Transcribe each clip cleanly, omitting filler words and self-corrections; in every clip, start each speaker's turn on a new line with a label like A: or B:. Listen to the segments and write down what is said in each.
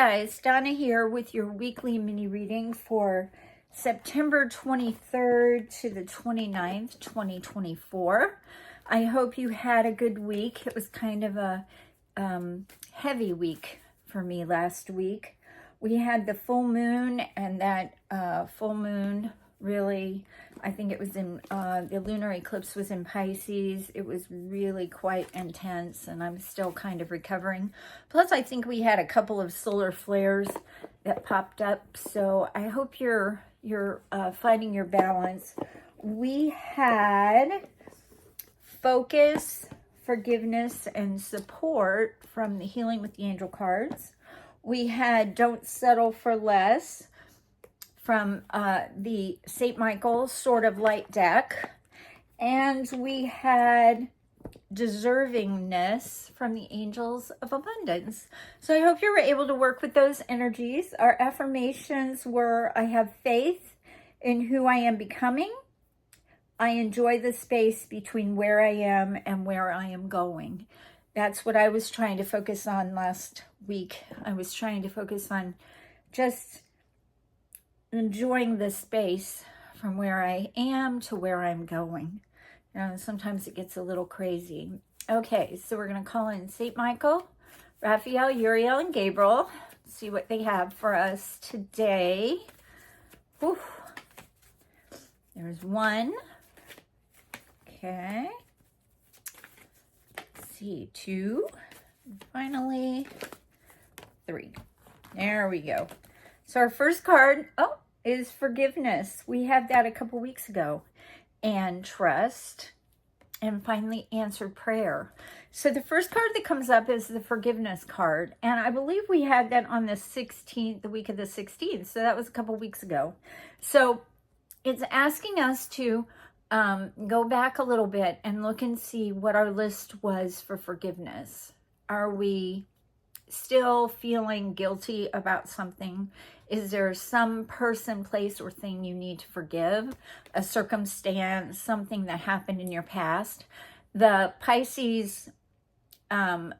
A: guys, Donna here with your weekly mini reading for September 23rd to the 29th, 2024. I hope you had a good week. It was kind of a heavy week for me last week. We had the full moon, and that full moon really, I think it was in, the lunar eclipse was in Pisces. It was really quite intense, and I'm still kind of recovering. Plus, I think we had a couple of solar flares that popped up, so I hope you're finding your balance. We had focus, forgiveness, and support from the Healing with the Angel cards. We had Don't Settle for Less from the St. Michael Sword of Light deck. And we had Deservingness from the Angels of Abundance. So I hope you were able to work with those energies. Our affirmations were, I have faith in who I am becoming. I enjoy the space between where I am and where I am going. That's what I was trying to focus on last week. I was trying to focus on just enjoying the space from where I am to where I'm going. You know, sometimes it gets a little crazy. Okay, so we're going to call in St. Michael, Raphael, Uriel, and Gabriel. See what they have for us today. Whew. There's one. Okay. Let's see, two. And finally, three. There we go. So our first card, is forgiveness. We had that a couple weeks ago. And trust. And finally, answered prayer. So the first card that comes up is the forgiveness card. And I believe we had that on the 16th, the week of the 16th. So that was a couple weeks ago. So it's asking us to go back a little bit and look and see what our list was for forgiveness. Are we still feeling guilty about something? Is there some person, place, or thing you need to forgive? A circumstance, something that happened in your past? The Pisces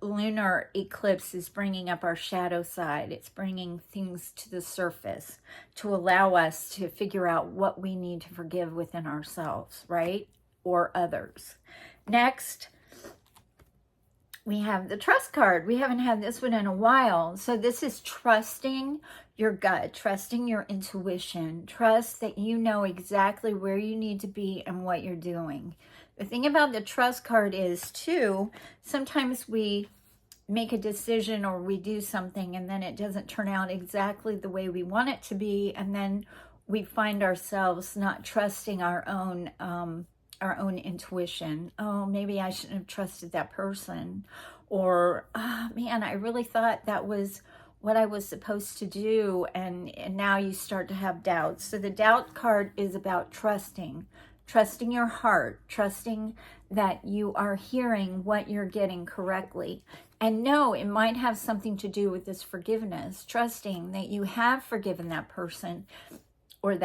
A: lunar eclipse is bringing up our shadow side. It's bringing things to the surface to allow us to figure out what we need to forgive within ourselves, right? Or others. Next, we have the trust card. We haven't had this one in a while. So this is trusting your gut, trusting your intuition, trust that you know exactly where you need to be and what you're doing. The thing about the trust card is too, sometimes we make a decision or we do something and then it doesn't turn out exactly the way we want it to be. And then we find ourselves not trusting our own intuition. Oh, maybe I shouldn't have trusted that person. Or, oh, man, I really thought that was what I was supposed to do. And now you start to have doubts. So the doubt card is about trusting your heart, trusting that you are hearing what you're getting correctly. And no, it might have something to do with this forgiveness, trusting that you have forgiven that person or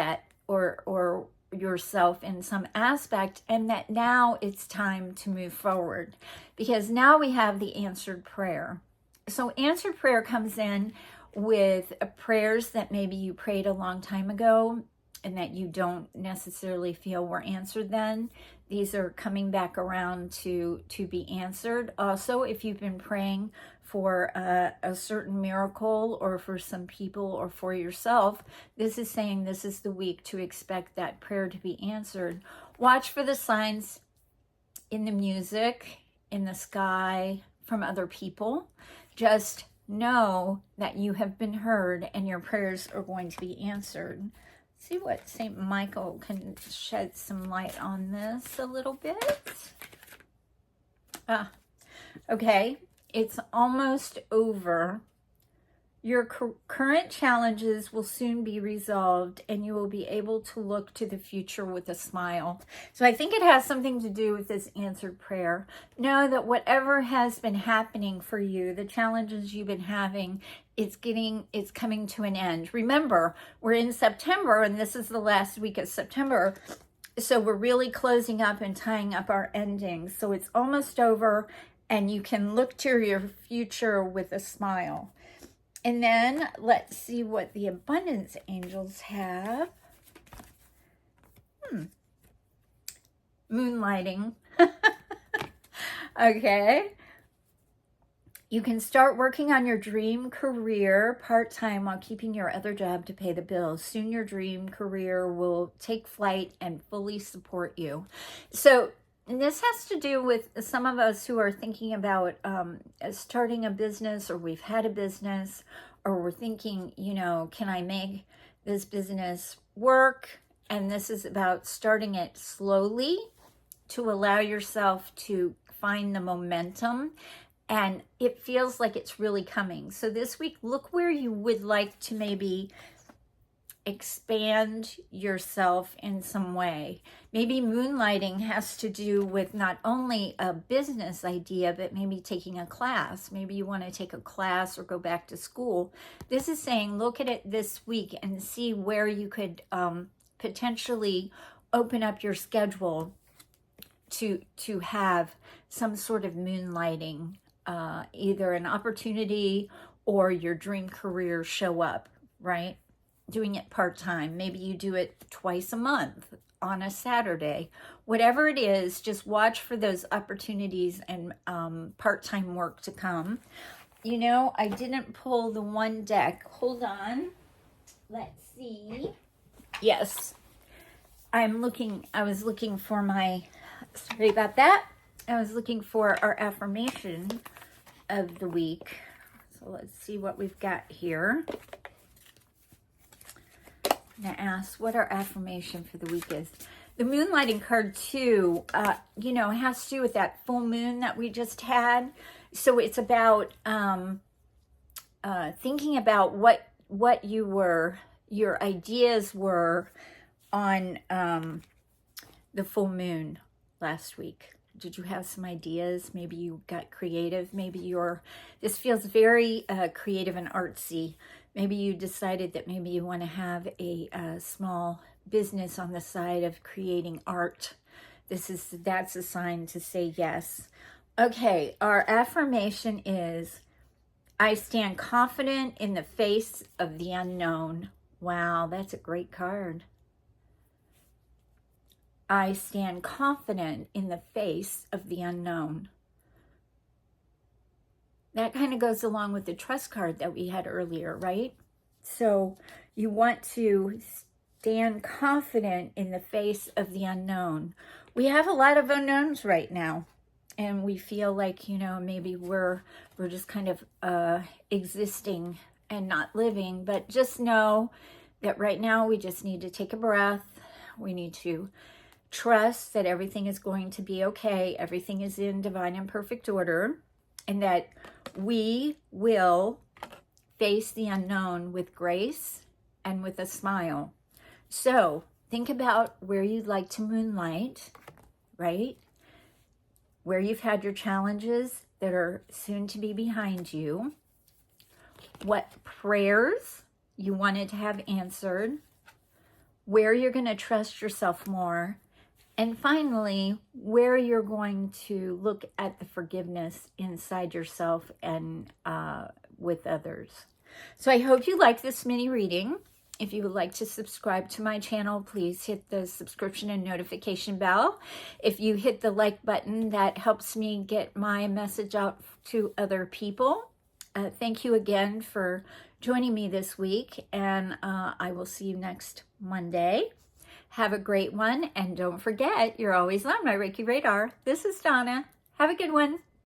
A: or yourself in some aspect, and that now it's time to move forward, because now we have the answered prayer. So answered prayer comes in with prayers that maybe you prayed a long time ago and that you don't necessarily feel were answered then. These are coming back around to be answered. Also, if you've been praying for a certain miracle or for some people or for yourself, this is saying this is the week to expect that prayer to be answered. Watch for the signs in the music, in the sky, from other people. Just know that you have been heard and your prayers are going to be answered. See what St. Michael can shed some light on this a little bit. Okay, it's almost over. Your current challenges will soon be resolved and you will be able to look to the future with a smile. So I think it has something to do with this answered prayer. Know that whatever has been happening for you, the challenges you've been having, it's coming to an end. Remember, we're in September and this is the last week of September. So we're really closing up and tying up our endings. So it's almost over and you can look to your future with a smile. And then let's see what the abundance angels have. Moonlighting. Okay. You can start working on your dream career part-time while keeping your other job to pay the bills. Soon your dream career will take flight and fully support you. So this has to do with some of us who are thinking about starting a business, or we've had a business, or we're thinking, you know, can I make this business work? And this is about starting it slowly to allow yourself to find the momentum, and it feels like it's really coming. So this week, look where you would like to maybe expand yourself in some way. Maybe moonlighting has to do with not only a business idea, but maybe taking a class. Maybe you want to take a class or go back to school. This is saying, look at it this week and see where you could potentially open up your schedule to have some sort of moonlighting, either an opportunity or your dream career show up, right? Doing it part-time. Maybe you do it twice a month on a Saturday. Whatever it is, just watch for those opportunities and part-time work to come. You know, I didn't pull the one deck. Hold on. Let's see. Yes. I was looking for my, sorry about that. I was looking for our affirmation of the week. So let's see what we've got here. I'm going to ask what our affirmation for the week is. The moonlighting card too, you know, has to do with that full moon that we just had. So it's about thinking about what your ideas were on the full moon last week. Did you have some ideas? Maybe you got creative. Maybe this feels very creative and artsy. Maybe you decided that maybe you want to have a small business on the side of creating art. That's a sign to say yes. Okay, our affirmation is, I stand confident in the face of the unknown. Wow, that's a great card. I stand confident in the face of the unknown. That kind of goes along with the trust card that we had earlier, right? So you want to stand confident in the face of the unknown. We have a lot of unknowns right now, and we feel like, you know, maybe we're just kind of existing and not living. But just know that right now we just need to take a breath. We need to trust that everything is going to be okay. Everything is in divine and perfect order, and that we will face the unknown with grace and with a smile. So think about where you'd like to moonlight, right? Where you've had your challenges that are soon to be behind you. What prayers you wanted to have answered. Where you're going to trust yourself more. And finally, where you're going to look at the forgiveness inside yourself and with others. So I hope you like this mini reading. If you would like to subscribe to my channel, please hit the subscription and notification bell. If you hit the like button, that helps me get my message out to other people. Thank you again for joining me this week, and I will see you next Monday. Have a great one, and don't forget, you're always on my Reiki Radar. This is Donna. Have a good one.